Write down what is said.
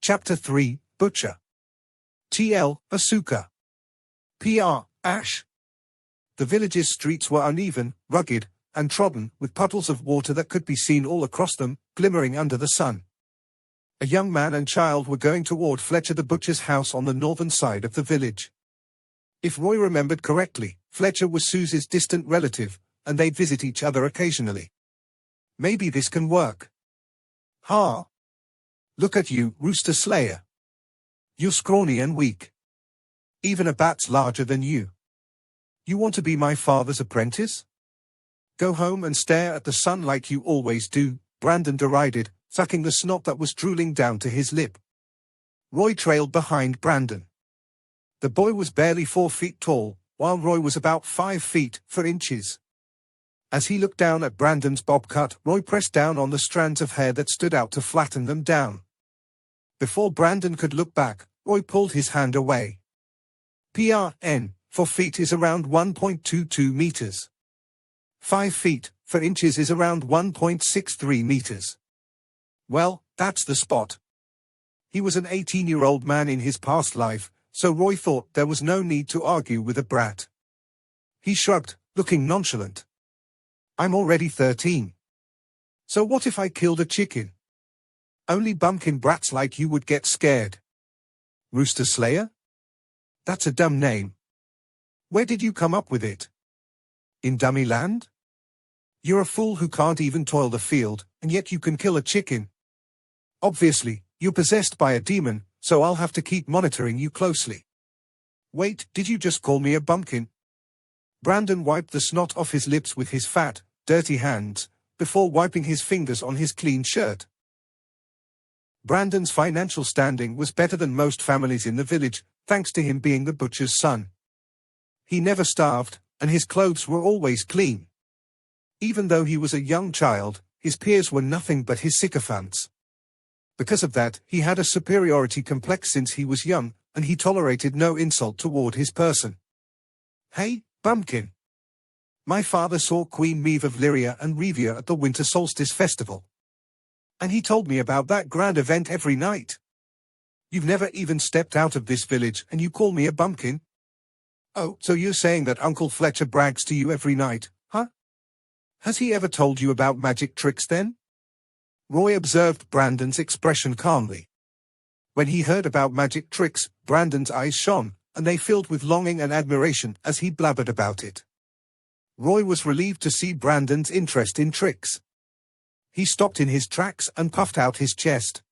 Chapter 3, Butcher. TL, Asuka. PR, Ash. The village's streets were uneven, rugged, and trodden, with puddles of water that could be seen all across them, glimmering under the sun. A young man and child were going toward Fletcher the butcher's house on the northern side of the village. If Roy remembered correctly, Fletcher was Susie's distant relative, and they'd visit each other occasionally. Maybe this can work. Ha! Look at you, Rooster Slayer. You're scrawny and weak. Even a bat's larger than you. You want to be my father's apprentice? Go home and stare at the sun like you always do, Brandon derided, sucking the snot that was drooling down to his lip. Roy trailed behind Brandon. The boy was barely 4 feet tall, while Roy was about 5 feet 4 inches. As he looked down at Brandon's bob cut, Roy pressed down on the strands of hair that stood out to flatten them down. Before Brandon could look back, Roy pulled his hand away. PRN, 4 feet is around 1.22 meters. 5 feet 4 inches is around 1.63 meters. Well, that's the spot. He was an 18-year-old man in his past life, so Roy thought there was no need to argue with a brat. He shrugged, looking nonchalant. I'm already 13. So what if I killed a chicken? Only bumpkin brats like you would get scared. Rooster Slayer? That's a dumb name. Where did you come up with it? In Dummy Land? You're a fool who can't even toil the field, and yet you can kill a chicken. Obviously, you're possessed by a demon, so I'll have to keep monitoring you closely. Wait, did you just call me a bumpkin? Brandon wiped the snot off his lips with his fat, dirty hands, before wiping his fingers on his clean shirt. Brandon's financial standing was better than most families in the village, thanks to him being the butcher's son. He never starved, and his clothes were always clean. Even though he was a young child, his peers were nothing but his sycophants. Because of that, he had a superiority complex since he was young, and he tolerated no insult toward his person. Hey, bumpkin. My father saw Queen Meve of Lyria and Revia at the Winter Solstice Festival. And he told me about that grand event every night. You've never even stepped out of this village, and you call me a bumpkin? Oh, so you're saying that Uncle Fletcher brags to you every night, huh? Has he ever told you about magic tricks then? Roy observed Brandon's expression calmly. When he heard about magic tricks, Brandon's eyes shone, and they filled with longing and admiration as he blabbered about it. Roy was relieved to see Brandon's interest in tricks. He stopped in his tracks and puffed out his chest.